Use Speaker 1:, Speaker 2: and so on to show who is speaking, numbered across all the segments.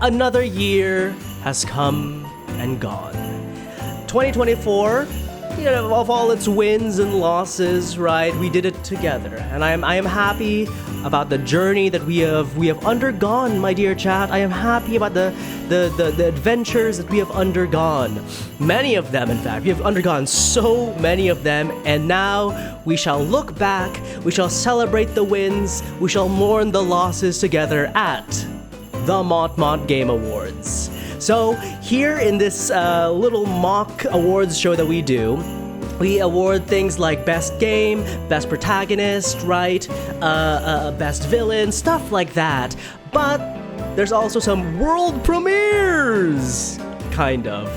Speaker 1: Another year has come and gone. 2024, of all its wins and losses, right? We did it together, and I am happy about the journey that we have undergone, my dear chat. I am happy about the adventures that we have undergone. Many of them, in fact, we have undergone so many of them, and now we shall look back. We shall celebrate the wins. We shall mourn the losses together at the MontmontGame Awards. So here in this little mock awards show that we do, we award things like best game, best protagonist, right? Best villain, stuff like that. But there's also some world premieres, kind of.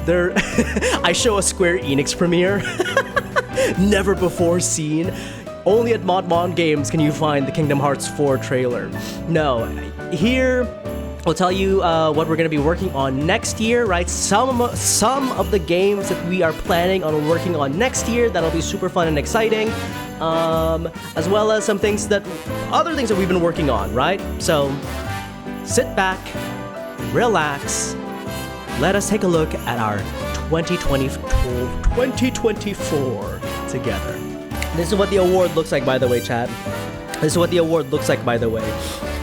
Speaker 1: I show a Square Enix premiere, never before seen. Only at MontmontGames can you find the Kingdom Hearts 4 trailer. No, here I'll tell you what we're going to be working on next year, right? Some of the games that we are planning on working on next year that'll be super fun and exciting, as well as some other things that we've been working on, right? So sit back, relax, let us take a look at our 2024 together. This is what the award looks like, by the way, chat. This is what the award looks like, by the way.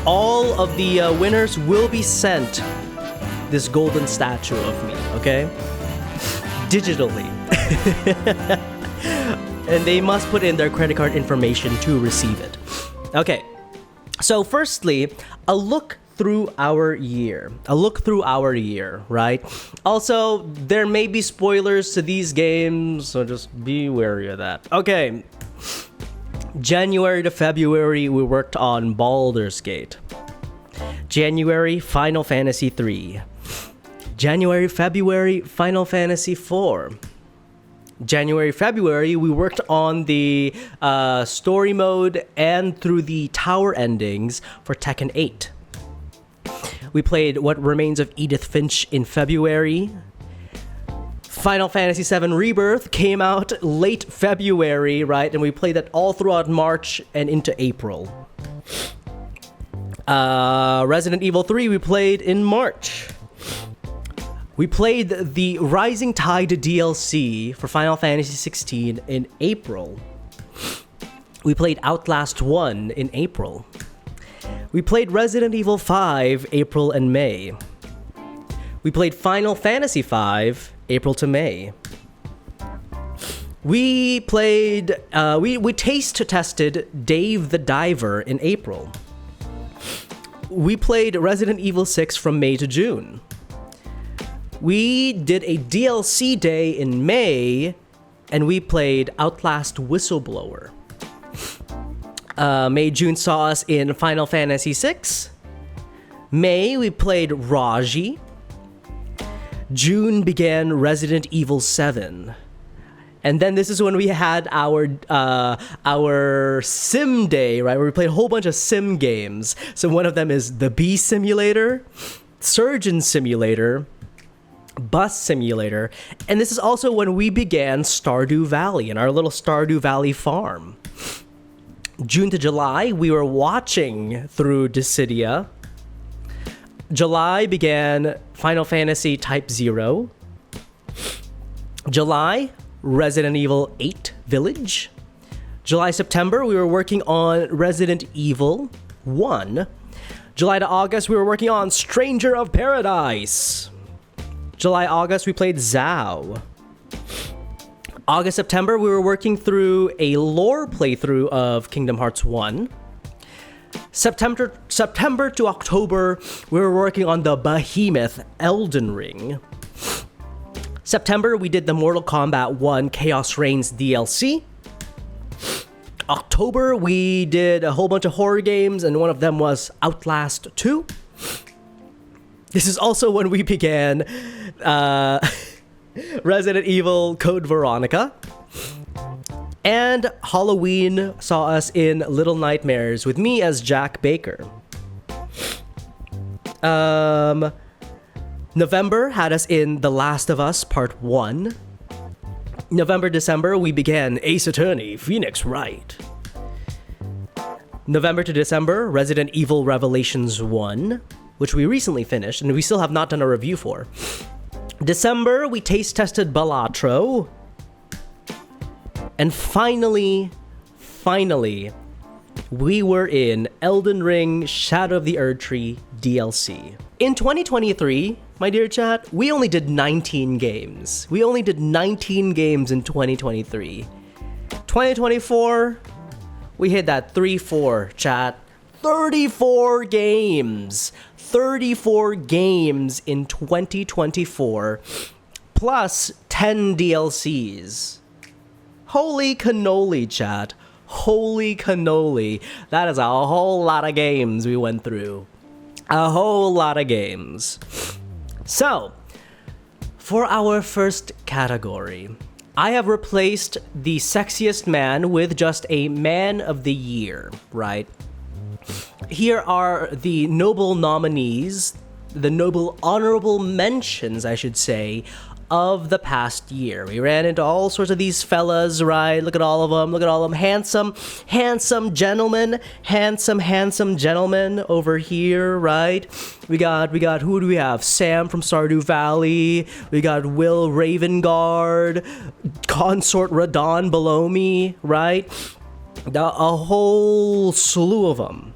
Speaker 1: All of the winners will be sent this golden statue of me, okay? Digitally. And they must put in their credit card information to receive it. Okay, so firstly, a look through our year. Right? Also, there may be spoilers to these games, so just be wary of that. Okay. January to February, we worked on Baldur's Gate. January, Final Fantasy 3. January, February, Final Fantasy 4. January, February, we worked on the story mode and through the tower endings for Tekken 8. We played What Remains of Edith Finch in February. Final Fantasy VII Rebirth came out late February, right? And we played that all throughout March and into April. Resident Evil 3 we played in March. We played the Rising Tide DLC for Final Fantasy 16 in April. We played Outlast 1 in April. We played Resident Evil 5 April and May. We played Final Fantasy 5 April to May. We played, we taste tested Dave the Diver in April. We played Resident Evil 6 from May to June. We did a DLC day in May, and we played Outlast Whistleblower. May, June saw us in Final Fantasy 6. May, we played Raji. June began Resident Evil 7. And then this is when we had our sim day, right? Where we played a whole bunch of sim games. So one of them is the Bee Simulator, Surgeon Simulator, Bus Simulator. And this is also when we began Stardew Valley and our little Stardew Valley farm. June to July, we were watching through Dissidia. July began Final Fantasy Type 0. July, Resident Evil 8 Village. July, September, we were working on Resident Evil 1. July to August, we were working on Stranger of Paradise. July, August, we played Zao. August, September, we were working through a lore playthrough of Kingdom Hearts 1. September to October, we were working on the behemoth Elden Ring. September, we did the Mortal Kombat 1 Chaos Reigns DLC. October, we did a whole bunch of horror games, and one of them was Outlast 2. This is also when we began Resident Evil Code Veronica. And Halloween saw us in Little Nightmares with me as Jack Baker. November had us in The Last of Us Part 1. November, December, we began Ace Attorney, Phoenix Wright. November to December, Resident Evil Revelations 1. which we recently finished and we still have not done a review for. December, we taste tested Balatro. And finally, we were in Elden Ring Shadow of the Erdtree DLC. In 2023, my dear chat, we only did 19 games. We only did 19 games in 2023. 2024, we hit that 3-4, chat. 34 games! 34 games in 2024, plus 10 DLCs. Holy cannoli, chat. Holy cannoli. That is a whole lot of games we went through. A whole lot of games. So, for our first category, I have replaced the sexiest man with just a man of the year, right? Here are the noble nominees, the noble honorable mentions, I should say, of the past year. We ran into all sorts of these fellas, right? Look at all of them. Handsome gentlemen over here, right? We got, who do we have? Sam from Stardew Valley. We got Will Ravengard, Consort Radon below me, right? A whole slew of them.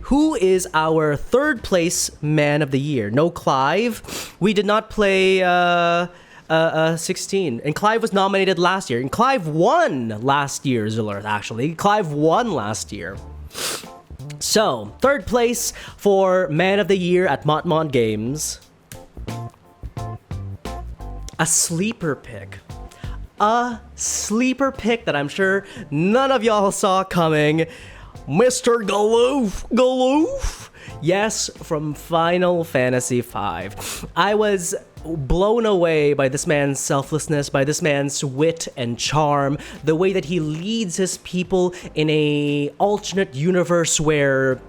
Speaker 1: Who is our third place man of the year? No Clive. We did not play 16. And Clive was nominated last year. And Clive won last year, Zillerth, actually. Clive won last year. So, third place for man of the year at MontmontGames. A sleeper pick. A sleeper pick that I'm sure none of y'all saw coming. Mr. Galoof! Yes, from Final Fantasy V. I was blown away by this man's selflessness, by this man's wit and charm, the way that he leads his people in a alternate universe where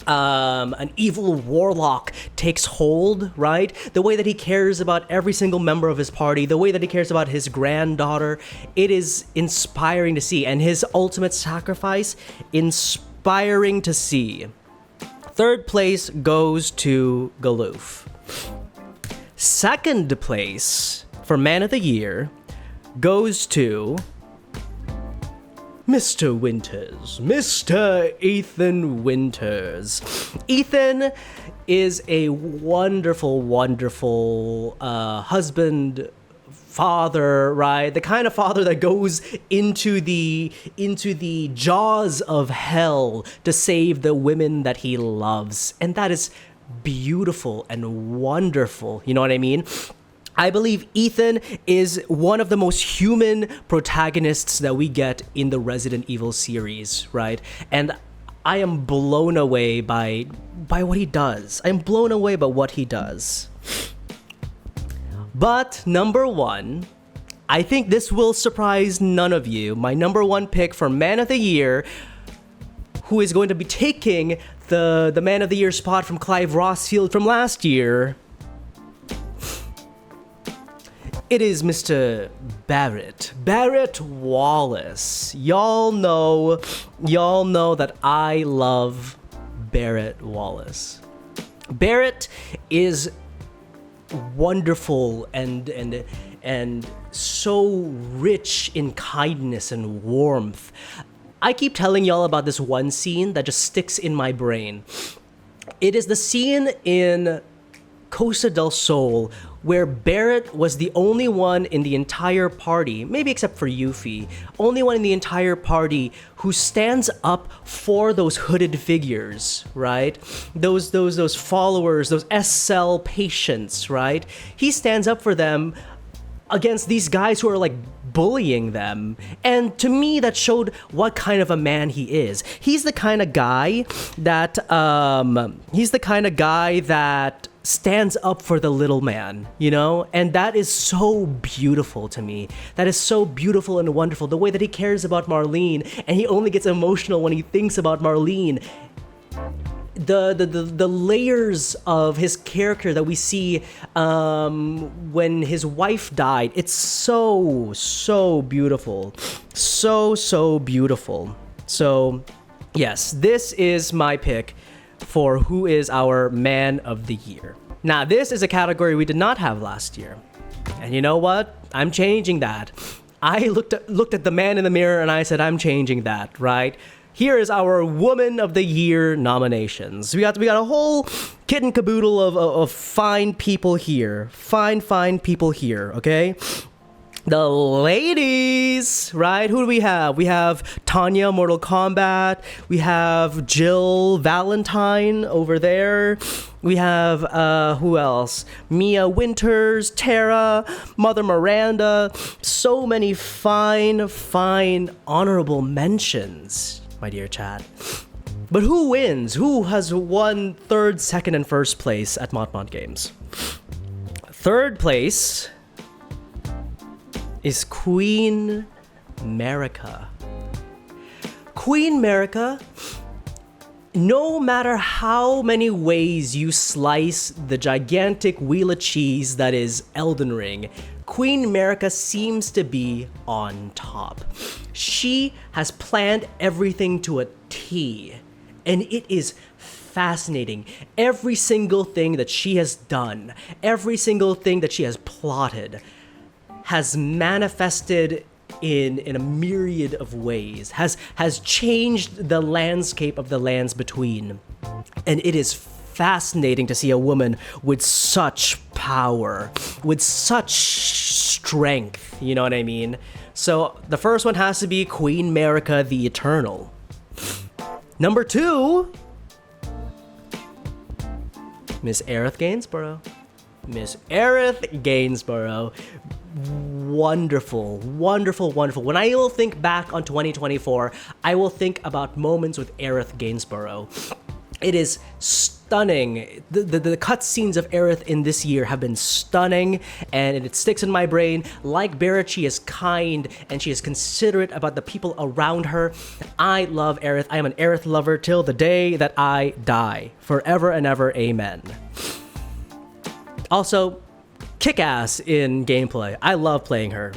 Speaker 1: an evil warlock takes hold, right? The way that he cares about every single member of his party, the way that he cares about his granddaughter, it is inspiring to see. And his ultimate sacrifice, inspiring to see. Third place goes to Galoof. Second place for Man of the Year goes to Mr. Winters, Mr. Ethan Winters. Ethan is a wonderful husband, father, right? The kind of father that goes into the jaws of hell to save the women that he loves. And that is beautiful and wonderful. You know what I mean? I believe Ethan is one of the most human protagonists that we get in the Resident Evil series, right? And I am blown away by what he does. I'm blown away by what he does. But number one, I think this will surprise none of you. My number one pick for Man of the Year, who is going to be taking the Man of the Year spot from Clive Rossfield from last year, it is Mr. Barrett Wallace. Y'all know that I love Barrett Wallace. Barrett is wonderful and so rich in kindness and warmth. I keep telling y'all about this one scene that just sticks in my brain. It is the scene in Costa del Sol where Barrett was the only one in the entire party, maybe except for Yuffie, only one in the entire party who stands up for those hooded figures, right? Those followers, those S-cell patients, right? He stands up for them against these guys who are like bullying them. And to me, that showed what kind of a man he is. He's the kind of guy that stands up for the little man, you know? And that is so beautiful to me. That is so beautiful and wonderful. The way that he cares about Marlene, and he only gets emotional when he thinks about Marlene. The layers of his character that we see when his wife died, it's so beautiful. So beautiful. So, yes, this is my pick for who is our Man of the Year. Now, this is a category we did not have last year. And you know what? I'm changing that. I looked at the man in the mirror and I said, I'm changing that, right? Here is our Woman of the Year nominations. We got a whole kit and caboodle of fine people here. Fine people here, okay? The ladies, right? Who do we have? We have Tanya, Mortal Kombat. We have Jill Valentine over there. We have, who else? Mia Winters, Tara, Mother Miranda. So many fine, honorable mentions, my dear chat. But who wins? Who has won third, second, and first place at MontmontGames? Third place is Queen Merica. Queen Merica, no matter how many ways you slice the gigantic wheel of cheese that is Elden Ring, Queen Merica seems to be on top. She has planned everything to a T, and it is fascinating. Every single thing that she has done, every single thing that she has plotted, has manifested in a myriad of ways, has changed the landscape of the lands between. And it is fascinating to see a woman with such power, with such strength, you know what I mean? So the first one has to be Queen Merica the Eternal. Number 2, Miss Aerith Gainsborough. Miss Aerith Gainsborough. Wonderful. When I will think back on 2024, I will think about moments with Aerith Gainsborough. It is stunning. The cutscenes of Aerith in this year have been stunning, and it sticks in my brain. Like Barrett, she is kind, and she is considerate about the people around her. I love Aerith. I am an Aerith lover till the day that I die. Forever and ever, amen. Also, kick-ass in gameplay. I love playing her.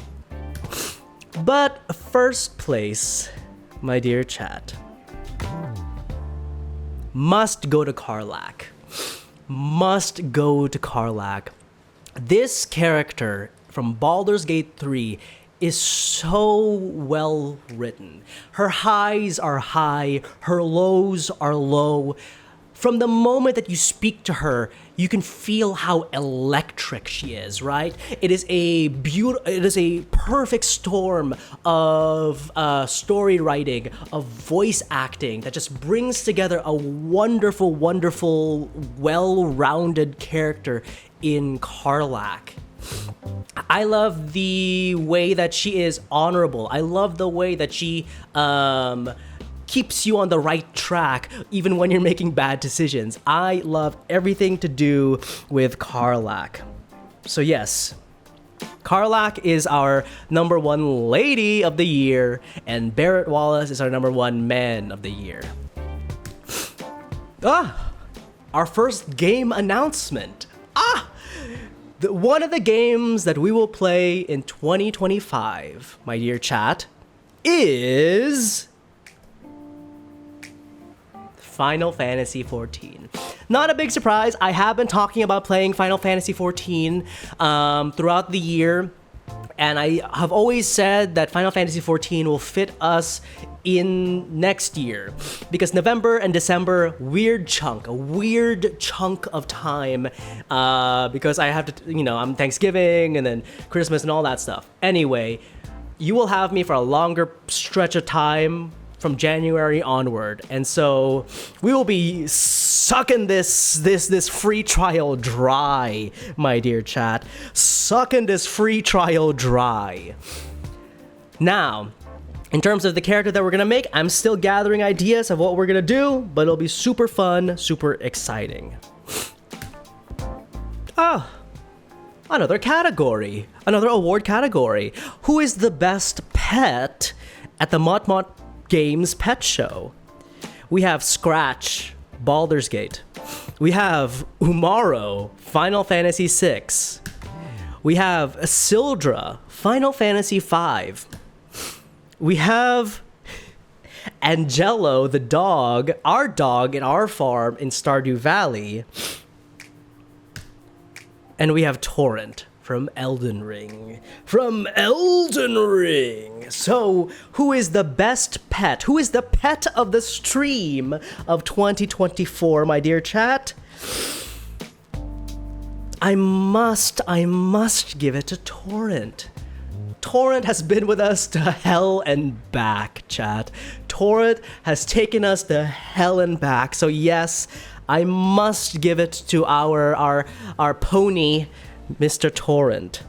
Speaker 1: But first place, my dear chat, must go to Karlach. Must go to Karlach. This character from Baldur's Gate 3 is so well written. Her highs are high, her lows are low. From the moment that you speak to her, you can feel how electric she is, right? It is a perfect storm of story writing, of voice acting that just brings together a wonderful, well-rounded character in Karlach. I love the way that she is honorable. I love the way that she keeps you on the right track even when you're making bad decisions. I love everything to do with Karlach. So yes, Karlach is our number 1 lady of the year, and Barrett Wallace is our number 1 man of the year. Our first game announcement. One of the games that we will play in 2025, my dear chat, is Final Fantasy XIV. Not a big surprise. I have been talking about playing Final Fantasy XIV throughout the year, and I have always said that Final Fantasy XIV will fit us in next year, because November and December, a weird chunk of time, because I have to, I'm Thanksgiving and then Christmas and all that stuff. Anyway, you will have me for a longer stretch of time from January onward, and so we will be sucking this free trial dry, my dear chat. Sucking this free trial dry. Now, in terms of the character that we're gonna make, I'm still gathering ideas of what we're gonna do, but it'll be super fun, super exciting. Another category, another award category. Who is the best pet at the MontmontGames Pet Show? We have Scratch, Baldur's Gate. We have Umaro, Final Fantasy VI. We have Sildra, Final Fantasy V. We have Angelo, the dog, our dog in our farm in Stardew Valley. And we have Torrent from Elden Ring. From Elden Ring! So, who is the best pet? Who is the pet of the stream of 2024, my dear chat? I must give it to Torrent. Torrent has been with us to hell and back, chat. Torrent has taken us to hell and back. So yes, I must give it to our pony, Mr. Torrent.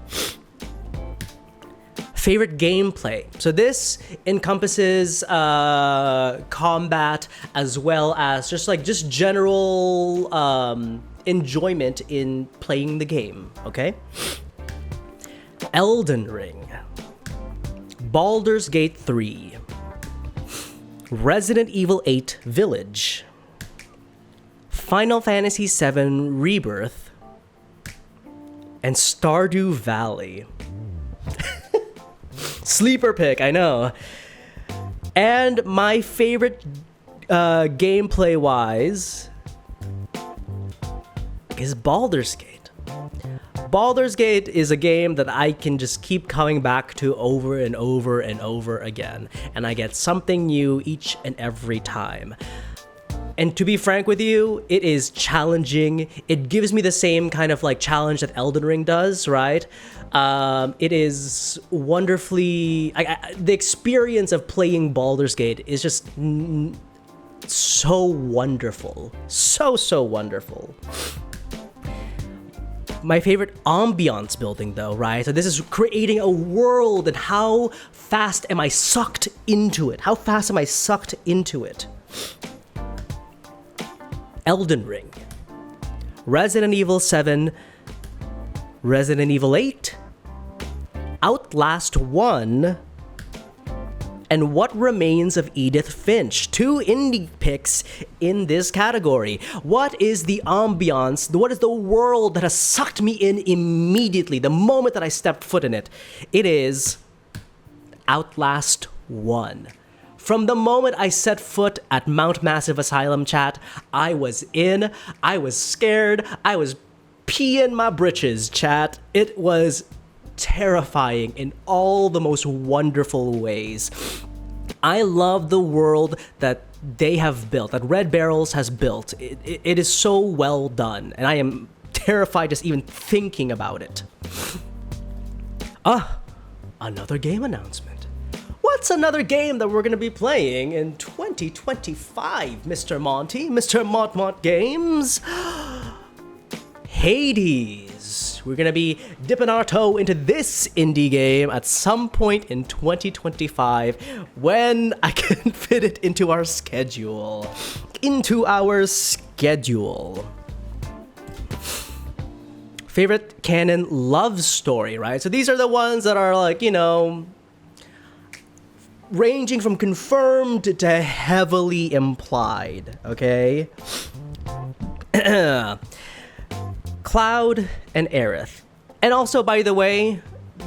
Speaker 1: Favorite gameplay. So this encompasses combat as well as just general enjoyment in playing the game, okay? Elden Ring, Baldur's Gate 3, Resident Evil 8 Village, Final Fantasy VII Rebirth, and Stardew Valley. Sleeper pick, I know. And my favorite gameplay-wise is Baldur's Gate. Baldur's Gate is a game that I can just keep coming back to over and over and over again, and I get something new each and every time. And to be frank with you, it is challenging. It gives me the same kind of challenge that Elden Ring does, right? It is wonderfully... the experience of playing Baldur's Gate is just so wonderful. So wonderful. My favorite ambience building though, right? So this is creating a world, and how fast am I sucked into it? How fast am I sucked into it? Elden Ring, Resident Evil 7, Resident Evil 8, Outlast 1, and What Remains of Edith Finch. 2 indie picks in this category. What is the ambiance? What is the world that has sucked me in immediately the moment that I stepped foot in it? It is Outlast 1. From the moment I set foot at Mount Massive Asylum, chat, I was in, I was scared, I was peeing my britches, chat. It was terrifying in all the most wonderful ways. I love the world that they have built, that Red Barrels has built. It is so well done, and I am terrified just even thinking about it. Another game announcement. What's another game that we're going to be playing in 2025, Mr. Monty? Mr. MontmontGames? Hades. We're going to be dipping our toe into this indie game at some point in 2025 when I can fit it into our schedule. Favorite canon love story, right? So these are the ones that are ranging from confirmed to heavily implied, okay? Cloud and Aerith. And also, by the way,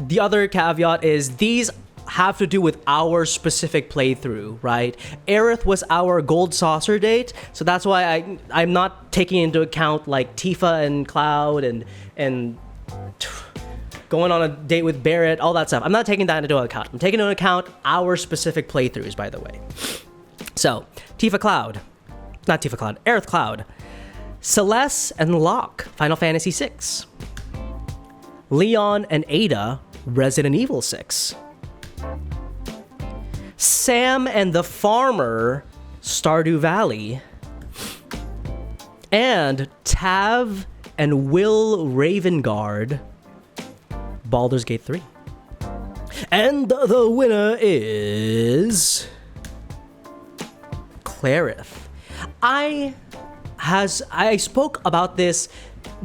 Speaker 1: the other caveat is these have to do with our specific playthrough, right? Aerith was our gold saucer date, so that's why I'm not taking into account Tifa and Cloud and going on a date with Barrett, all that stuff. I'm not taking that into account. I'm taking into account our specific playthroughs, by the way. So, Aerith Cloud. Celeste and Locke, Final Fantasy VI. Leon and Ada, Resident Evil 6. Sam and the Farmer, Stardew Valley. And Tav and Will Ravengard, Baldur's Gate 3. And the winner is Clarith. I spoke about this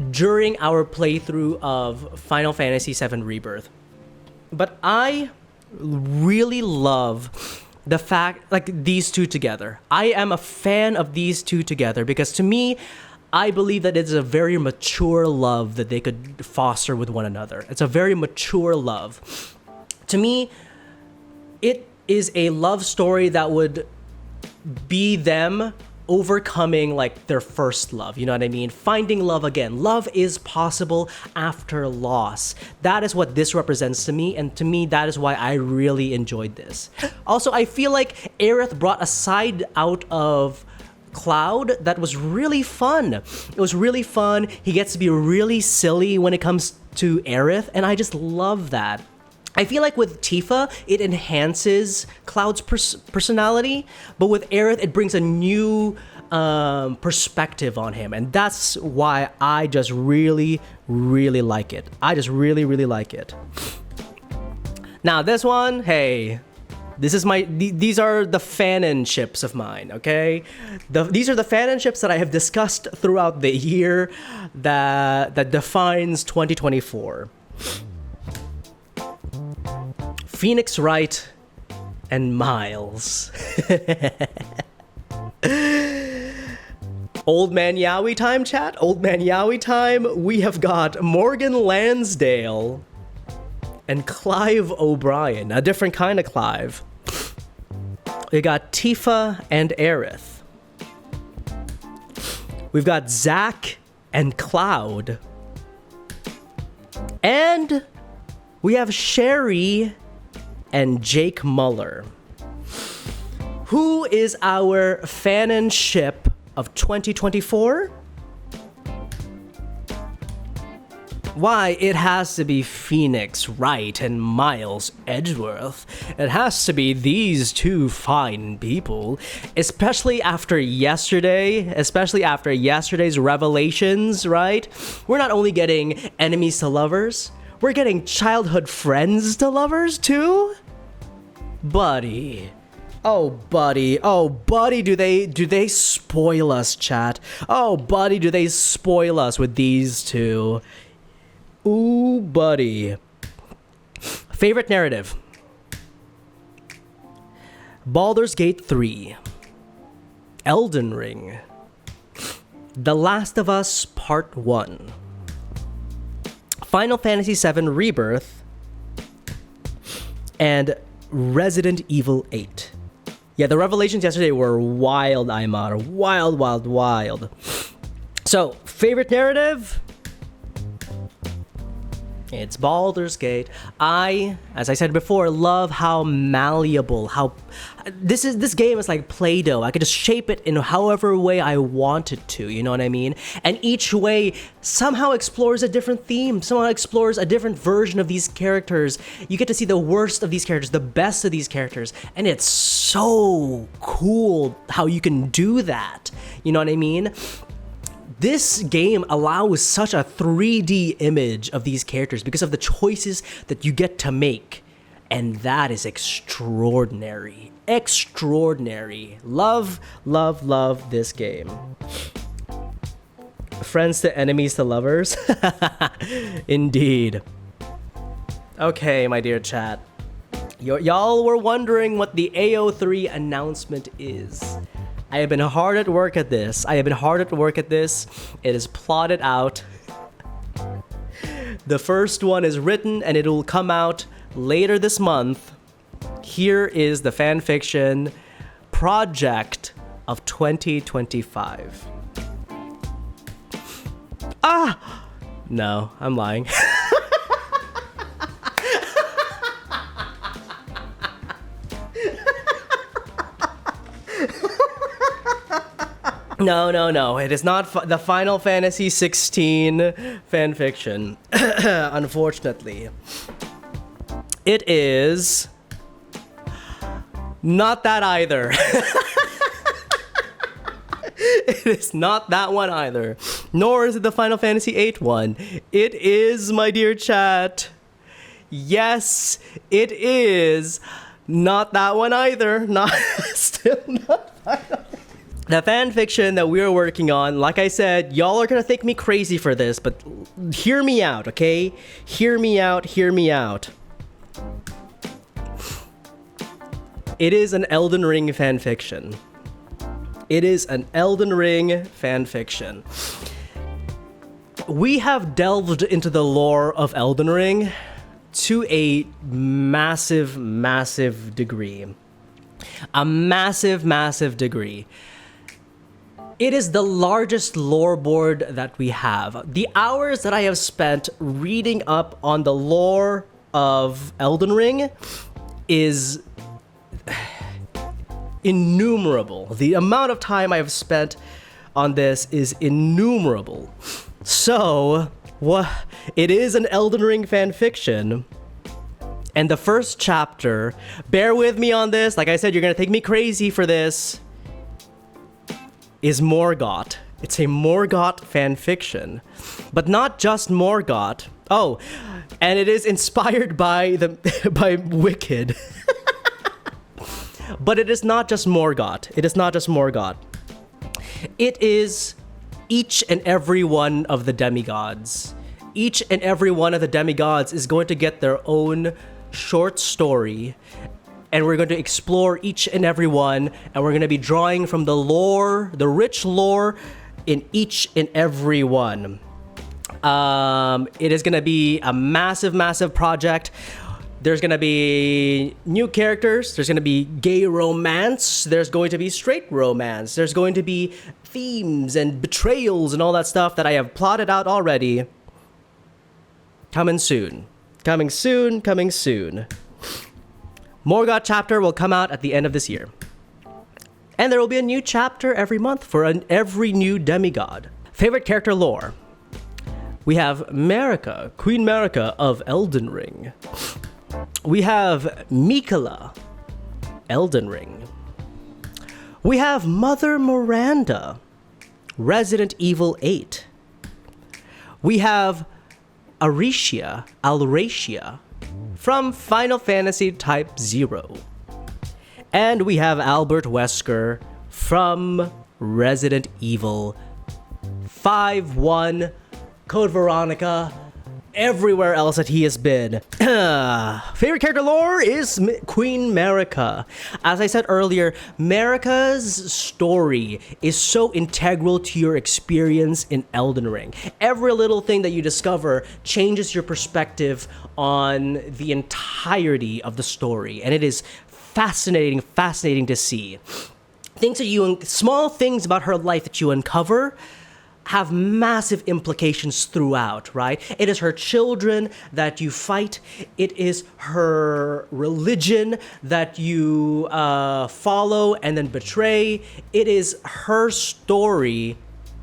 Speaker 1: during our playthrough of Final Fantasy VII Rebirth, but I really love the fact these two together. I am a fan of these two together because to me, I believe that it's a very mature love that they could foster with one another. It's a very mature love. To me, it is a love story that would be them overcoming like their first love, you know what I mean? Finding love again. Love is possible after loss. That is what this represents to me, and to me that is why I really enjoyed this. Also, I feel like Aerith brought a side out of Cloud that was really fun. It was really fun. He gets to be really silly when it comes to Aerith, and I just love that. I feel like with Tifa, it enhances Cloud's personality, but with Aerith, it brings a new perspective on him, and that's why I just really, really like it. I just really, really like it. Now, this one, hey, this is these are the fanships of mine, okay? These are the fanships that I have discussed throughout the year that defines 2024. Phoenix Wright and Miles. Old Man Yowie time, chat? Old Man Yowie time? We have got Morgan Lansdale and Clive O'Brien, a different kind of Clive. We got Tifa and Aerith. We've got Zack and Cloud. And we have Sherry and Jake Muller. Who is our fanship of 2024? Why, it has to be Phoenix Wright and Miles Edgeworth. It has to be these two fine people, especially after yesterday's revelations, right? We're not only getting enemies to lovers, we're getting childhood friends to lovers too? Buddy. Oh, buddy. Oh, buddy, do they spoil us, chat? Oh, buddy, do they spoil us with these two? Ooh, buddy. Favorite narrative. Baldur's Gate 3. Elden Ring. The Last of Us Part 1. Final Fantasy VII Rebirth. And Resident Evil 8. Yeah, the revelations yesterday were wild, Aymar. Wild, wild, wild. So, favorite narrative? It's Baldur's Gate. As I said before, love how malleable, how this game is like Play-Doh. I could just shape it in however way I want it to, you know what I mean? And each way somehow explores a different theme, somehow explores a different version of these characters. You get to see the worst of these characters, the best of these characters, and it's so cool how you can do that. You know what I mean? This game allows such a 3D image of these characters because of the choices that you get to make. And that is extraordinary. Extraordinary. Love, love, love this game. Friends to enemies to lovers. Indeed. Okay, my dear chat. Y'all were wondering what the Ao3 announcement is. I have been hard at work at this. It is plotted out. The first one is written and it will come out later this month. Here is the fanfiction project of 2025. No, I'm lying. No. It is not the Final Fantasy 16 fanfiction. Unfortunately. It is not that either. It is not that one either. Nor is it the Final Fantasy 8 one. It is, my dear chat. Yes, it is not that one either. Still not Final. The fanfiction that we're working on, like I said, y'all are gonna think me crazy for this, but hear me out, okay? Hear me out. It is an Elden Ring fanfiction. We have delved into the lore of Elden Ring to a massive, massive degree. A massive, massive degree. It is the largest lore board that we have. The hours that I have spent reading up on the lore of Elden Ring is innumerable. The amount of time I have spent on this is innumerable. So, it is an Elden Ring fan fiction. And the first chapter, bear with me on this, like I said, you're gonna think me crazy for this, is Morgott. It's a Morgott fan fiction. But not just Morgott. Oh, and it is inspired by by Wicked. But it is not just Morgott. It is not just Morgott. It is each and every one of the demigods. Each and every one of the demigods is going to get their own short story, and we're going to explore each and every one, and we're going to be drawing from the lore, the rich lore in each and every one. It is going to be a massive, massive project. There's going to be new characters. There's going to be gay romance. There's going to be straight romance. There's going to be themes and betrayals and all that stuff that I have plotted out already. Coming soon. Coming soon, coming soon. Morgott chapter will come out at the end of this year. And there will be a new chapter every month for every new demigod. Favorite character lore. We have Marika, Queen Marika of Elden Ring. We have Mikola, Elden Ring. We have Mother Miranda, Resident Evil 8. We have Alracia from Final Fantasy Type 0. And we have Albert Wesker from Resident Evil 5-1, Code Veronica, everywhere else that he has been. Favorite character lore is Queen Marika. As I said earlier, Marika's story is so integral to your experience in Elden Ring. Every little thing that you discover changes your perspective on the entirety of the story, and it is fascinating to see. Small things about her life that you uncover have massive implications throughout, right? It is her children that you fight. It is her religion that you follow and then betray. It is her story,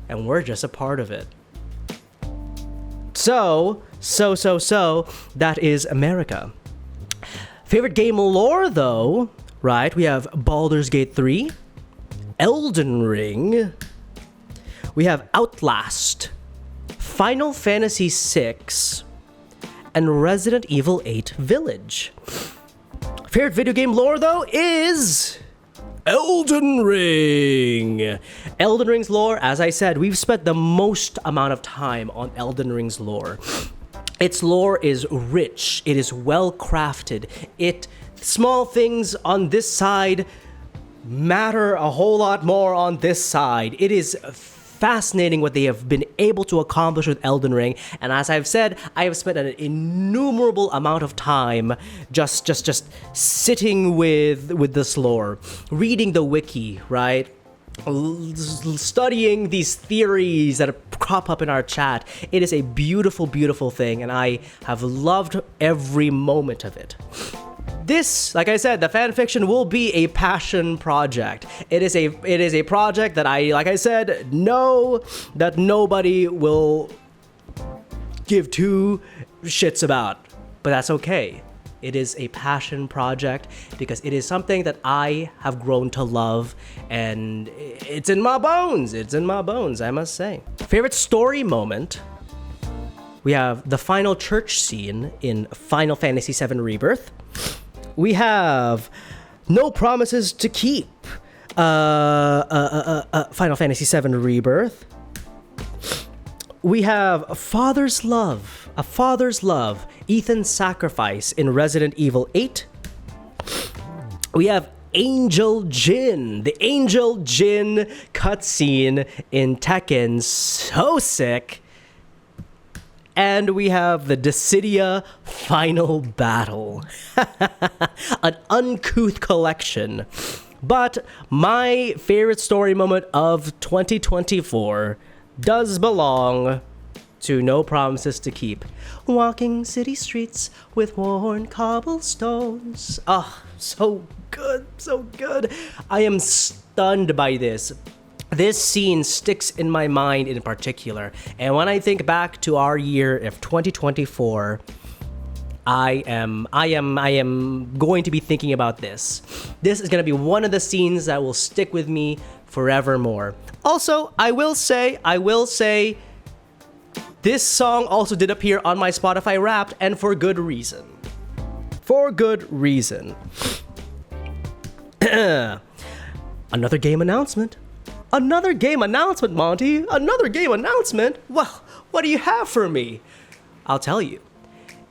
Speaker 1: and we're just a part of it. So, that is America. Favorite game lore, though, right? We have Baldur's Gate 3, Elden Ring, we have Outlast, Final Fantasy VI, and Resident Evil 8 Village. Favorite video game lore, though, is Elden Ring. Elden Ring's lore, as I said, we've spent the most amount of time on Elden Ring's lore. Its lore is rich. It is well crafted. Small things on this side matter a whole lot more on this side. It is fascinating what they have been able to accomplish with Elden Ring, and as I've said, I have spent an innumerable amount of time just sitting with this lore, reading the wiki, right? Studying these theories that crop up in our chat. It is a beautiful, beautiful thing, and I have loved every moment of it. This, like I said, the fanfiction will be a passion project. It is a project that like I said, know that nobody will give two shits about, but that's okay. It is a passion project because it is something that I have grown to love, and it's in my bones. It's in my bones, I must say. Favorite story moment? We have the final church scene in Final Fantasy VII Rebirth. We have No Promises to Keep, Final Fantasy VII Rebirth. We have A Father's Love, Ethan's Sacrifice in Resident Evil 8. We have Angel Jin, the Angel Jin cutscene in Tekken, so sick. And we have the Dissidia Final Battle. An uncouth collection. But my favorite story moment of 2024 does belong to No Promises to Keep. Walking city streets with worn cobblestones. Ah, so good, so good. I am stunned by this. This scene sticks in my mind in particular. And when I think back to our year of 2024, I am going to be thinking about this. This is going to be one of the scenes that will stick with me forevermore. Also, I will say, this song also did appear on my Spotify Wrapped, and for good reason. For good reason. Another game announcement. Another game announcement, Monty. Another game announcement. Well, what do you have for me? I'll tell you.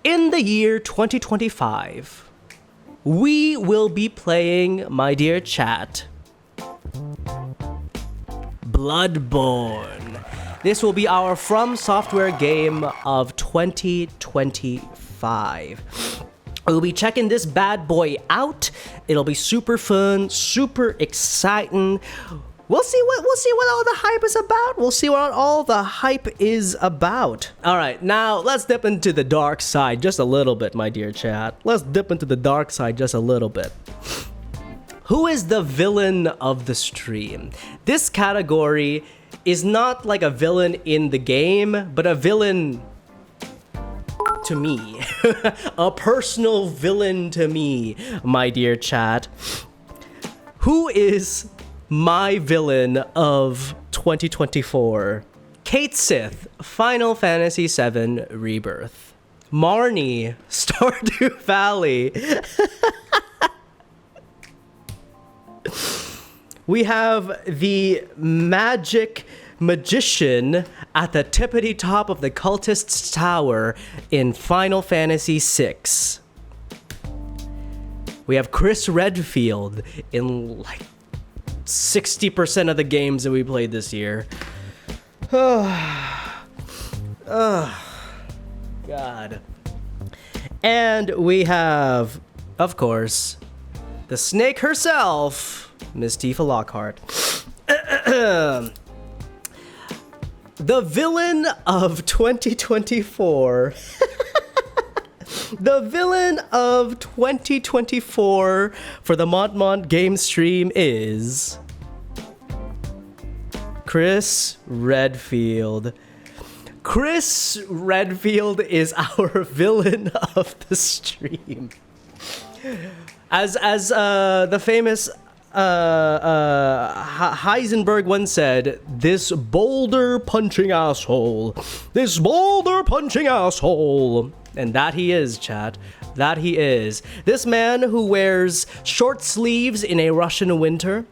Speaker 1: In the year 2025, we will be playing, my dear chat, Bloodborne. This will be our From Software game of 2025. We'll be checking this bad boy out. It'll be super fun, super exciting. We'll see what all the hype is about. We'll see what all the hype is about. All right, now let's dip into the dark side just a little bit, my dear chat. Let's dip into the dark side just a little bit. Who is the villain of the stream? This category is not like a villain in the game, but a villain to me. A personal villain to me, my dear chat. Who is my villain of 2024? Kate Sith, Final Fantasy VII Rebirth. Marnie, Stardew Valley. We have the magic magician at the tippity top of the cultist's tower in Final Fantasy VI. We have Chris Redfield in like 60% of the games that we played this year. God. And we have, of course, the snake herself, Miss Tifa Lockhart. The villain of 2024. The villain of 2024 for the MontmontGame stream is Chris Redfield. Chris Redfield is our villain of the stream. As the famous Heisenberg once said, this boulder punching asshole. This boulder punching asshole. And that he is, chat. That he is. This man who wears short sleeves in a Russian winter.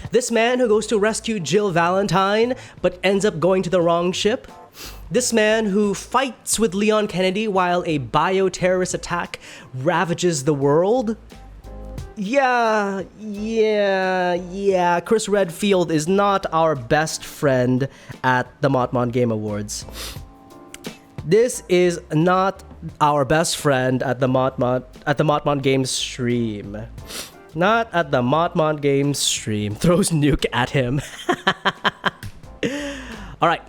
Speaker 1: This man who goes to rescue Jill Valentine but ends up going to the wrong ship. This man who fights with Leon Kennedy while a bioterrorist attack ravages the world. Yeah. Chris Redfield is not our best friend at the MontmontGame Awards. This is not our best friend at the MontmontGame stream. Not at the MontmontGame stream. Throws nuke at him. All right.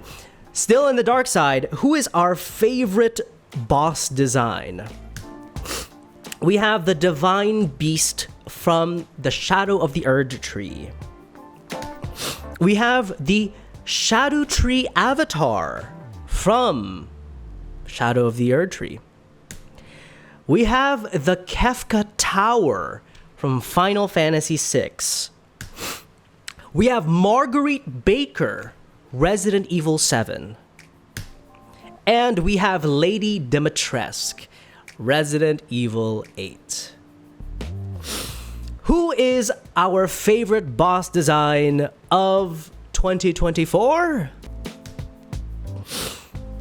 Speaker 1: Still in the dark side, who is our favorite boss design? We have the Divine Beast from the Shadow of the Erd Tree. We have the Shadow Tree Avatar from Shadow of the Erd Tree. We have the Kefka Tower from Final Fantasy VI. We have Marguerite Baker, Resident Evil 7. And we have Lady Dimitrescu, Resident Evil 8. Who is our favorite boss design of 2024?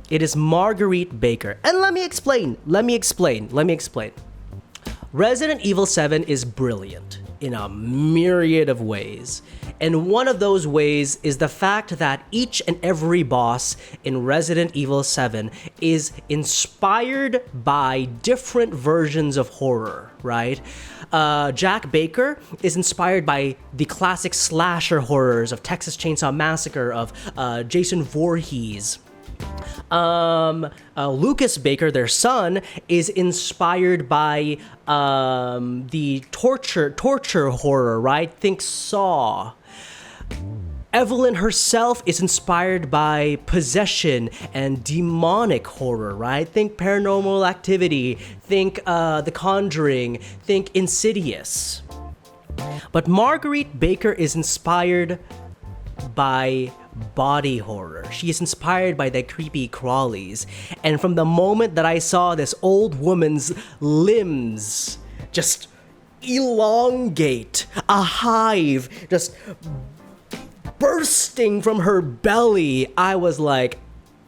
Speaker 1: It is Marguerite Baker. And let me explain. Resident Evil 7 is brilliant. in a myriad of ways. And one of those ways is the fact that each and every boss in Resident Evil 7 is inspired by different versions of horror, right? Jack Baker is inspired by the classic slasher horrors of Texas Chainsaw Massacre, of Jason Voorhees. Lucas Baker, their son, is inspired by the torture horror, right? Think Saw. Evelyn herself is inspired by possession and demonic horror, right? Think Paranormal Activity, think The Conjuring, think Insidious. But Marguerite Baker is inspired by body horror. She is inspired by the creepy crawlies. And from the moment that I saw this old woman's limbs just elongate, a hive just bursting from her belly, I was like,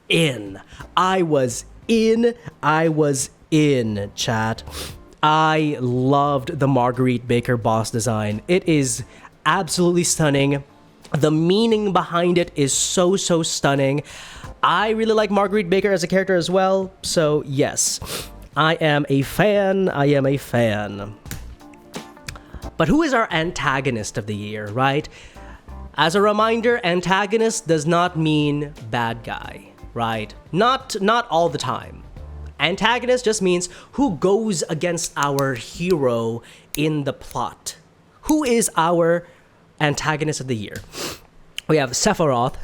Speaker 1: I was in, chat. I loved the Marguerite Baker boss design. It is absolutely stunning. The meaning behind it is so stunning. I really like Marguerite Baker as a character as well, so yes, I am a fan. But who is our antagonist of the year, right? As a reminder, antagonist does not mean bad guy, right? Not all the time. Antagonist just means who goes against our hero in the plot. Who is our antagonist of the year? We have Sephiroth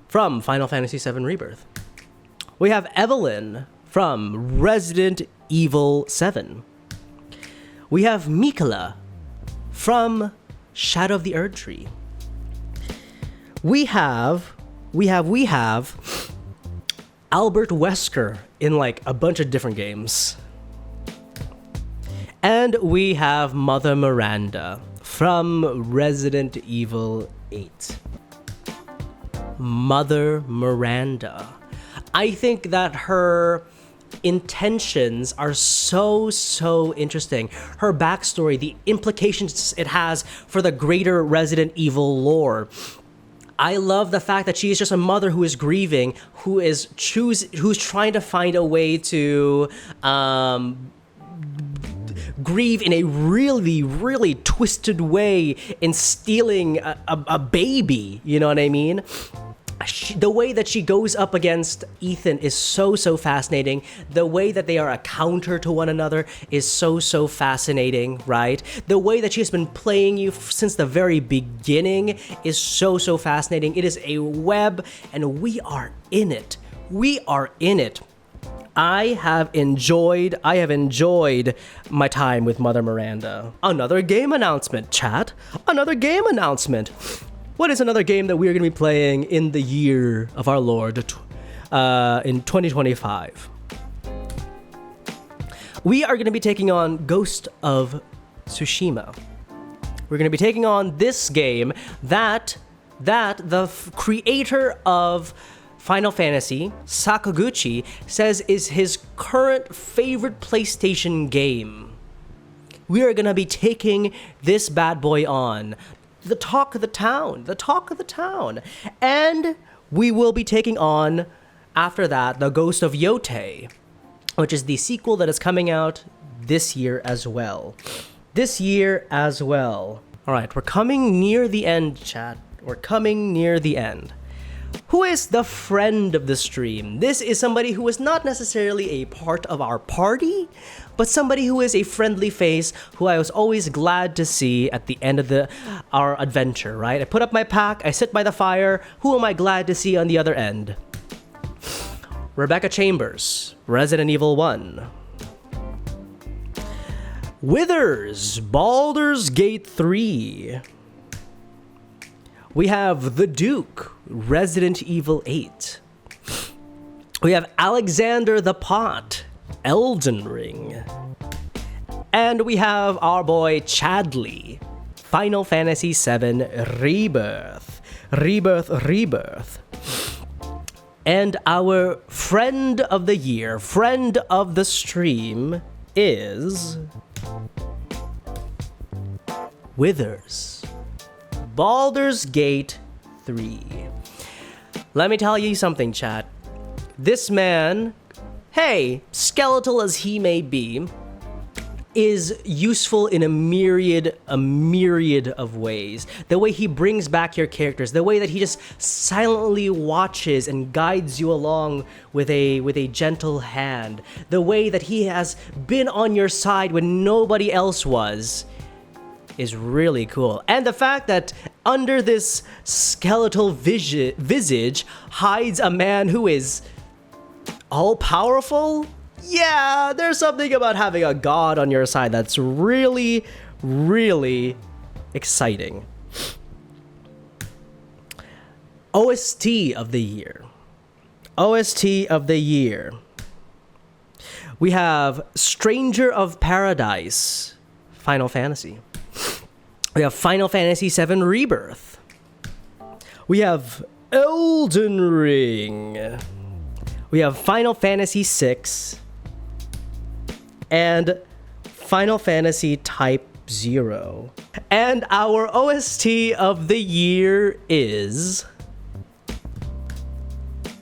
Speaker 1: from Final Fantasy VII Rebirth. We have Evelyn from Resident Evil 7. We have Mikola from Shadow of the Erdtree. We have Albert Wesker in like a bunch of different games. And we have Mother Miranda from Resident Evil 8. Mother Miranda. I think that her intentions are so interesting. Her backstory, the implications it has for the greater Resident Evil lore. I love the fact that she is just a mother who is grieving, who's trying to find a way to grieve in a really twisted way in stealing a baby, you know what I mean? The way that she goes up against Ethan is so fascinating. The way that they are a counter to one another is so fascinating, right? The way that she has been playing you since the very beginning is so fascinating. It is a web, and we are in it. I have enjoyed my time with Mother Miranda. Another game announcement, chat. Another game announcement. What is another game that we are going to be playing in the year of our Lord in 2025? We are going to be taking on Ghost of Tsushima. We're going to be taking on this game that the creator of Final Fantasy, Sakaguchi, says is his current favorite PlayStation game. We are going to be taking this bad boy on. The talk of the town. And we will be taking on, after that, the Ghost of Yotei, which is the sequel that is coming out this year as well. All right, we're coming near the end, chat. Who is the friend of the stream? This is somebody who is not necessarily a part of our party, but somebody who is a friendly face who I was always glad to see at the end of our adventure, right? I put up my pack, I sit by the fire, who am I glad to see on the other end? Rebecca Chambers, Resident Evil 1. Withers, Baldur's Gate 3. We have The Duke, Resident Evil 8. We have Alexander the Pot, Elden Ring. And we have our boy Chadley, Final Fantasy VII Rebirth. And our friend of the year, friend of the stream is withers. Baldur's Gate 3. Let me tell you something, chat. This man, hey, skeletal as he may be, is useful in a myriad of ways. The way he brings back your characters, the way that he just silently watches and guides you along with a gentle hand, the way that he has been on your side when nobody else was, is really cool. And the fact that under this skeletal visage hides a man who is all-powerful. Yeah, there's something about having a god on your side that's really, really exciting. OST of the year. OST of the year. We have Stranger of Paradise, Final Fantasy. We have Final Fantasy VII Rebirth. We have Elden Ring. We have Final Fantasy VI. And Final Fantasy Type 0. And our OST of the year is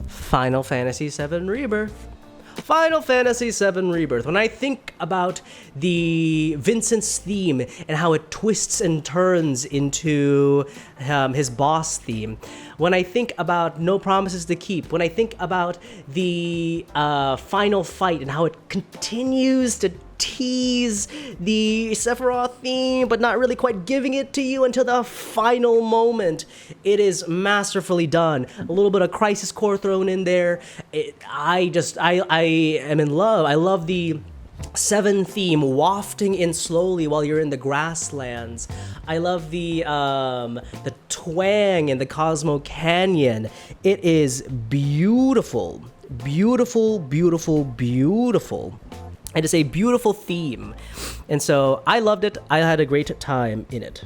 Speaker 1: Final Fantasy VII Rebirth. Final Fantasy VII Rebirth. When I think about the Vincent's theme and how it twists and turns into his boss theme, when I think about No Promises to Keep, when I think about the final fight and how it continues to tease the Sephiroth theme, but not really quite giving it to you until the final moment. It is masterfully done. A little bit of Crisis Core thrown in there. I am in love. I love the 7 theme wafting in slowly while you're in the grasslands. I love the twang in the Cosmo Canyon. It is beautiful. Beautiful, beautiful, beautiful. It is a beautiful theme. And so I loved it. I had a great time in it.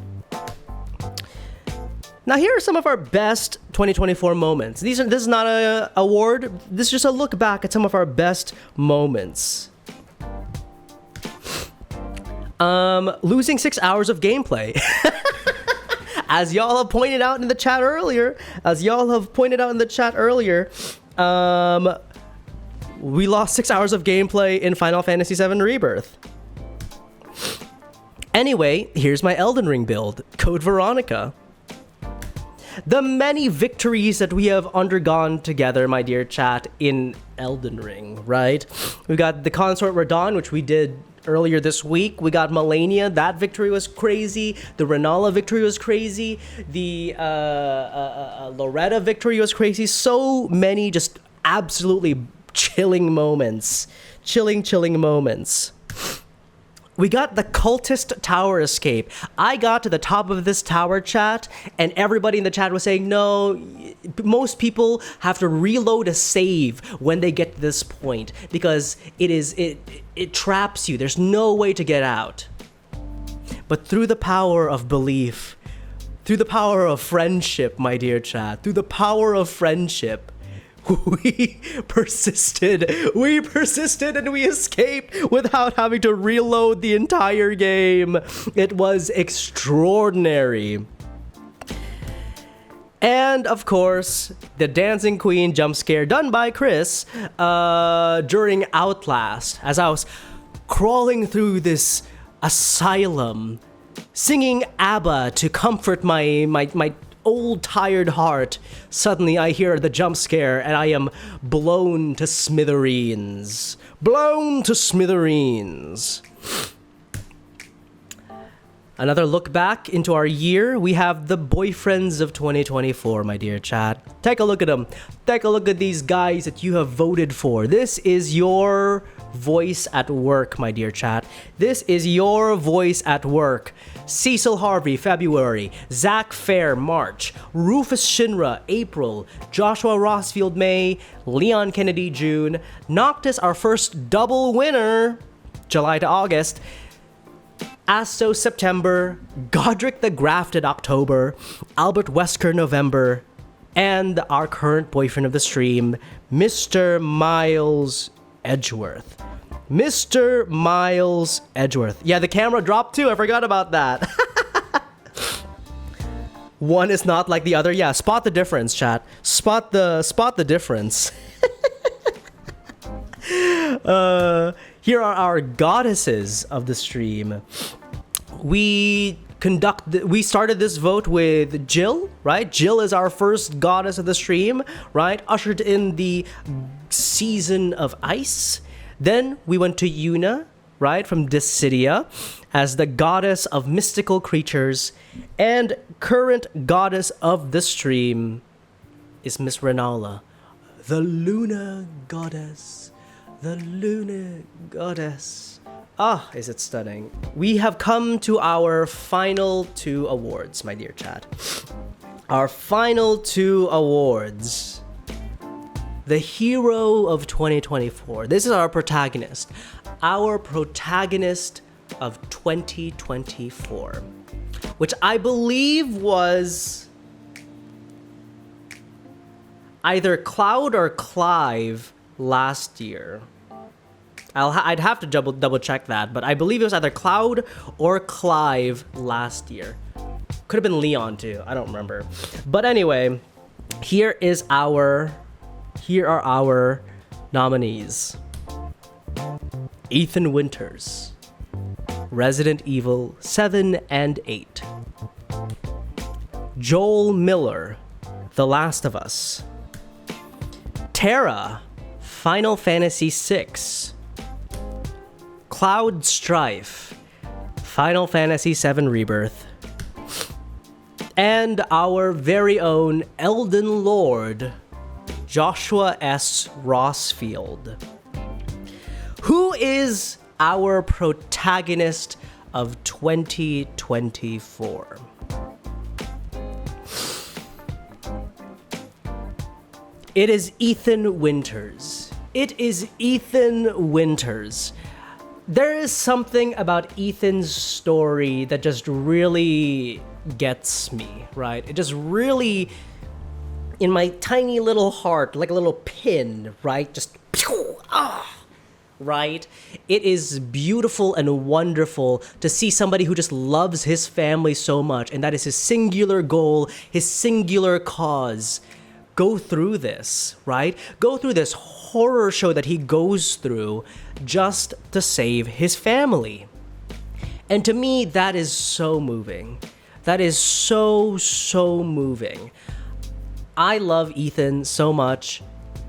Speaker 1: Now here are some of our best 2024 moments. This is not an award. This is just a look back at some of our best moments. Losing 6 hours of gameplay. As y'all have pointed out in the chat earlier, we lost 6 hours of gameplay in Final Fantasy VII Rebirth. Anyway, here's my Elden Ring build, Code Veronica. The many victories that we have undergone together, my dear chat, in Elden Ring, right? We got the Consort Radon, which we did earlier this week. We got Melania. That victory was crazy. The Renala victory was crazy. The Loretta victory was crazy. So many just absolutely chilling moments. Chilling moments. We got the cultist tower escape. I got to the top of this tower, chat, and everybody in the chat was saying, no, most people have to reload a save when they get to this point because it traps you. There's no way to get out. But through the power of belief, through the power of friendship, my dear chat, through the power of friendship, we persisted and we escaped without having to reload the entire game. It was extraordinary. And of course, the Dancing Queen jump scare done by Chris during Outlast, as I was crawling through this asylum, singing ABBA to comfort my old tired heart. Suddenly I hear the jump scare and I am blown to smithereens. Blown to smithereens. Another look back into our year. We have the boyfriends of 2024, my dear chat. Take a look at them. Take a look at these guys that you have voted for. This is your voice at work, my dear chat. This is your voice at work. Cecil Harvey, February. Zach Fair, March. Rufus Shinra, April. Joshua Rossfield, May. Leon Kennedy, June. Noctis, our first double winner, July to August. Asto, September. Godric the Grafted, October. Albert Wesker, November. And our current boyfriend of the stream, Mr. Miles Edgeworth. Mr. Miles Edgeworth. Yeah, the camera dropped too. I forgot about that. One is not like the other. Yeah, spot the difference, chat. Spot the difference. Here are our goddesses of the stream. We started this vote with Jill, right? Jill is our first goddess of the stream, right? Ushered in the season of ice. Then we went to Yuna, right, from Dissidia, as the goddess of mystical creatures, and current goddess of the stream is Miss Renala, the Luna goddess. The Luna goddess. Ah, is it stunning. We have come to our final 2 awards, my dear chat. Our final 2 awards. The hero of 2024. This is our protagonist. Our protagonist of 2024. Which I believe was either Cloud or Clive last year. I'd have to double check that, but I believe it was either Cloud or Clive last year. Could have been Leon too. I don't remember. But anyway, here are our nominees. Ethan Winters, Resident Evil 7 and 8. Joel Miller, The Last of Us. Terra, Final Fantasy VI. Cloud Strife, Final Fantasy VII Rebirth. And our very own Elden Lord, Joshua S. Rossfield. Who is our protagonist of 2024? It is Ethan Winters. It is Ethan Winters. There is something about Ethan's story that just really gets me, right? It just really, in my tiny little heart, like a little pin, right? Just, right? It is beautiful and wonderful to see somebody who just loves his family so much, and that is his singular goal, his singular cause. Go through this, right? Go through this horror show that he goes through just to save his family. And to me, that is so moving. That is so, so moving. I love Ethan so much.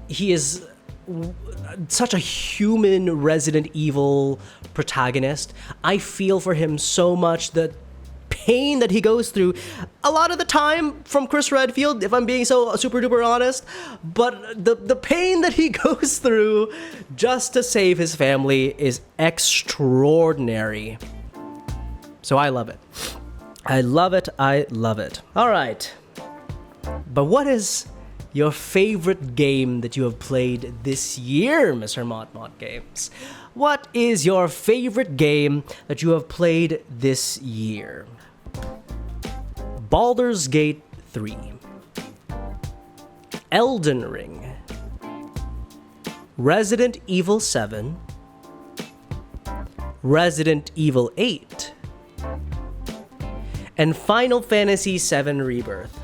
Speaker 1: He is such a human Resident Evil protagonist. I feel for him so much. The pain that he goes through a lot of the time from Chris Redfield, if I'm being so super duper honest, but the pain that he goes through just to save his family is extraordinary. So I love it. I love it. I love it. All right. But what is your favorite game that you have played this year, Mr. MontmontGames? What is your favorite game that you have played this year? Baldur's Gate 3, Elden Ring, Resident Evil 7, Resident Evil 8, and Final Fantasy VII Rebirth.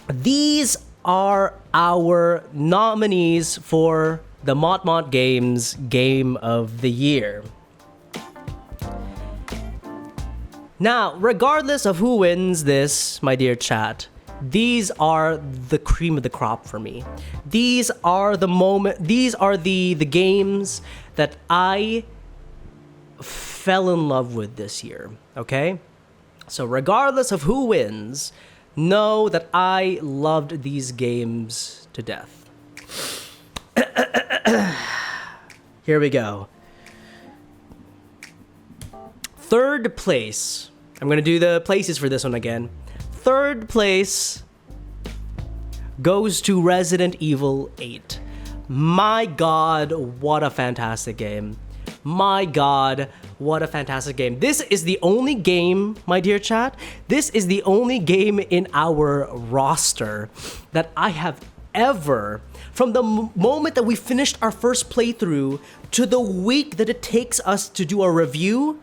Speaker 1: These are our nominees for the MontmontGames Game of the Year. Now, regardless of who wins this, my dear chat, these are the cream of the crop for me. These are the games that I fell in love with this year, okay? So regardless of who wins, know that I loved these games to death. Here we go. Third place. I'm going to do the places for this one again. Third place goes to Resident Evil 8. My God, what a fantastic game. My God, what a fantastic game. This is the only game, my dear chat, this is the only game in our roster that I have ever, from the moment that we finished our first playthrough to the week that it takes us to do a review,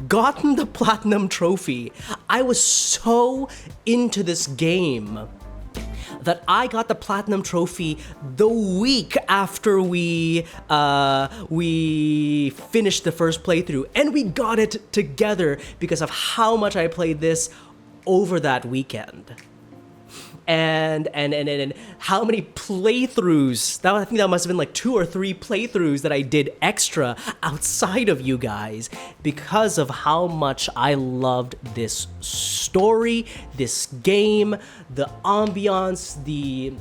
Speaker 1: gotten the platinum trophy. I was so into this game that I got the platinum trophy the week after we finished the first playthrough, and we got it together because of how much I played this over that weekend. And how many playthroughs, I think that must have been like 2 or 3 playthroughs that I did extra outside of you guys because of how much I loved this story, this game, the ambiance, the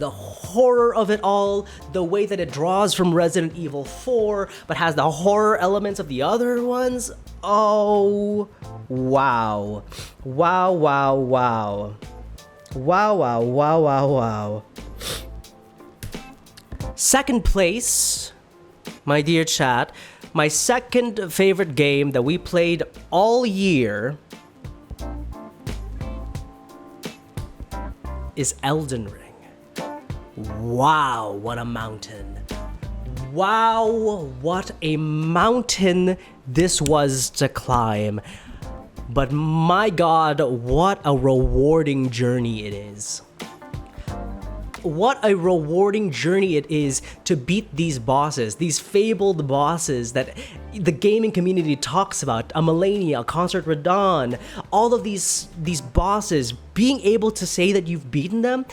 Speaker 1: horror of it all, the way that it draws from Resident Evil 4 but has the horror elements of the other ones. Oh, wow. Wow, wow, wow. Wow, wow, wow, wow, wow. Second place, my dear chat, my second favorite game that we played all year is Elden Ring. Wow, what a mountain. Wow, what a mountain this was to climb. But my God, what a rewarding journey it is. What a rewarding journey it is to beat these bosses, these fabled bosses that the gaming community talks about, a Melania, a Concert Radon, all of these bosses, being able to say that you've beaten them,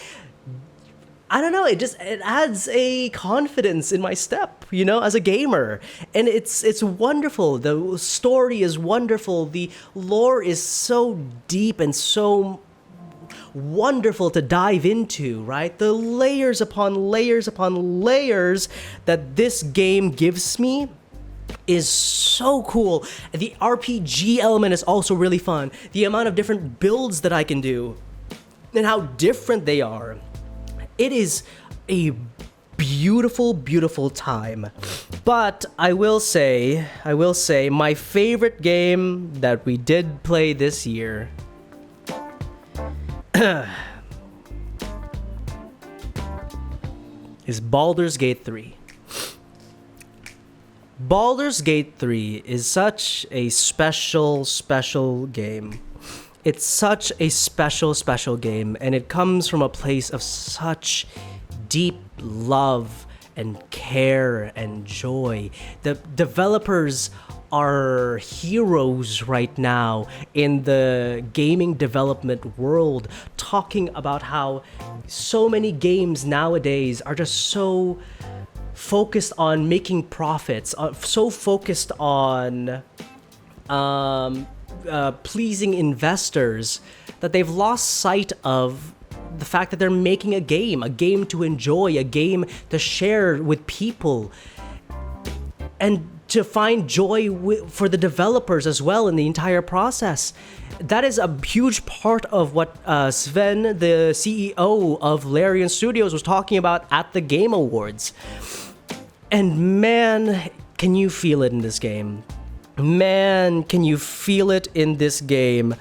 Speaker 1: I don't know, it adds a confidence in my step, you know, as a gamer. And it's wonderful. The story is wonderful. The lore is so deep and so wonderful to dive into, right? The layers upon layers upon layers that this game gives me is so cool. The RPG element is also really fun. The amount of different builds that I can do and how different they are. It is a beautiful, beautiful time. But I will say, my favorite game that we did play this year is Baldur's Gate 3. Baldur's Gate 3 is such a special, special game. It's such a special, special game, and it comes from a place of such deep love and care and joy. The developers are heroes right now in the gaming development world, talking about how so many games nowadays are just so focused on making profits, so focused on pleasing investors that they've lost sight of the fact that they're making a game to enjoy, a game to share with people, and to find joy for the developers as well in the entire process. That is a huge part of what Sven, the CEO of Larian Studios, was talking about at the Game Awards. And man, can you feel it in this game. Man, can you feel it in this game.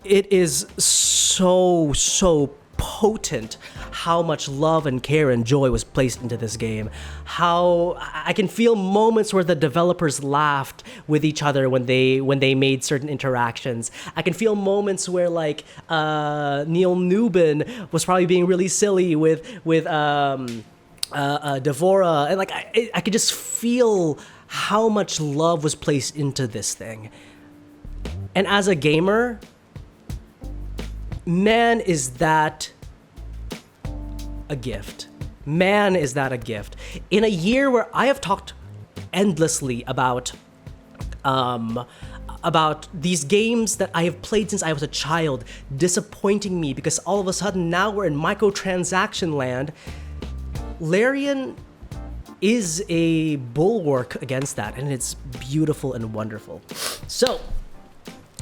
Speaker 1: It is so, so potent how much love and care and joy was placed into this game. How I can feel moments where the developers laughed with each other when they made certain interactions. I can feel moments where like Neil Newbin was probably being really silly with Devora, and like I could just feel how much love was placed into this thing. And as a gamer, man, is that a gift. Man, is that a gift. In a year where I have talked endlessly about these games that I have played since I was a child disappointing me because all of a sudden now we're in microtransaction land, Larian is a bulwark against that, and it's beautiful and wonderful. So,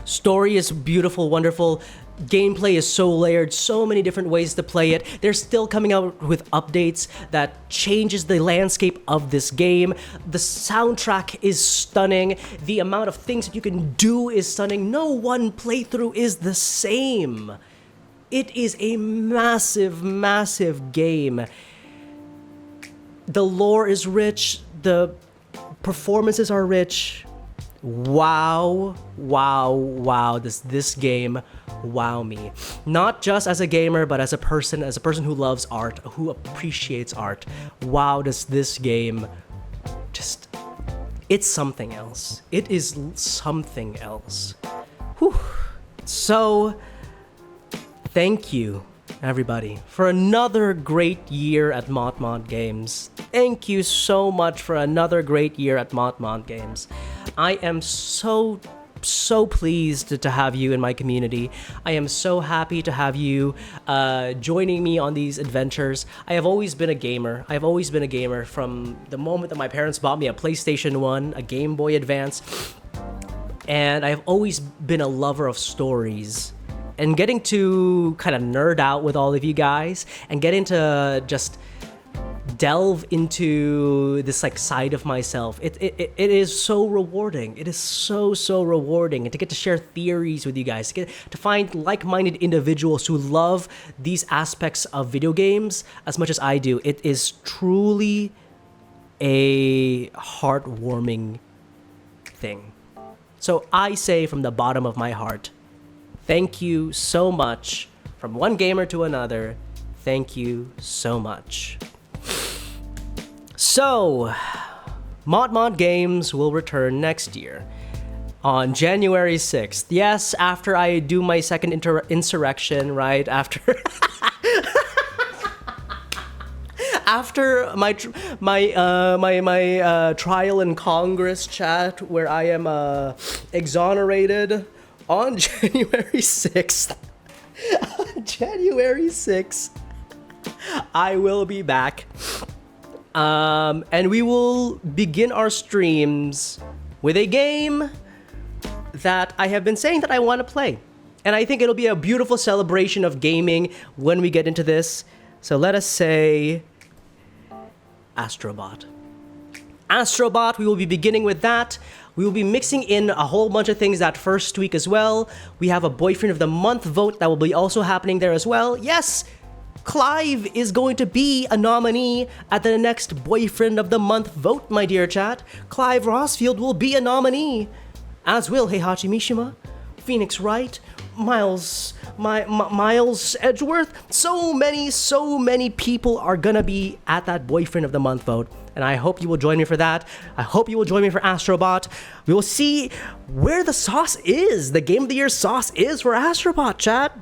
Speaker 1: story is beautiful, wonderful. Gameplay is so layered, so many different ways to play it. They're still coming out with updates that changes the landscape of this game. The soundtrack is stunning. The amount of things that you can do is stunning. No one playthrough is the same. It is a massive, massive game. The lore is rich, the performances are rich, wow, wow, wow, does this game wow me. Not just as a gamer, but as a person who loves art, who appreciates art. Wow, does this game just, it's something else. It is something else. Whew. So, thank you, everybody, for another great year at Montmontgames. Thank you so much for another great year at Montmontgames. I am so pleased to have you in my community. I am so happy to have you joining me on these adventures. I have always been a gamer. I have always been a gamer from the moment that my parents bought me a PlayStation 1, a Game Boy Advance, and I have always been a lover of stories. And getting to kind of nerd out with all of you guys and getting to just delve into this like side of myself, it is so rewarding. It is so rewarding, and to get to share theories with you guys, to get to find like-minded individuals who love these aspects of video games as much as I do. It is truly a heartwarming thing. So I say from the bottom of my heart, thank you so much. From one gamer to another, thank you so much. So, Montmontgames will return next year on January 6th. Yes, after I do my second insurrection, right? After after my trial in Congress, chat, where I am exonerated on January 6th. On January 6th, I will be back. And we will begin our streams with a game that I have been saying that I want to play. And I think it'll be a beautiful celebration of gaming when we get into this. So let us say Astrobot. Astrobot, we will be beginning with that. We will be mixing in a whole bunch of things that first week as well. We have a Boyfriend of the Month vote that will be also happening there as well. Yes! Clive is going to be a nominee at the next Boyfriend of the Month vote, my dear chat. Clive Rossfield will be a nominee, as will Heihachi Mishima, Phoenix Wright, Miles Edgeworth. So many people are gonna be at that Boyfriend of the Month vote, and I hope you will join me for that. I hope you will join me for Astrobot. We will see where the sauce is, the Game of the Year sauce is for Astrobot, chat.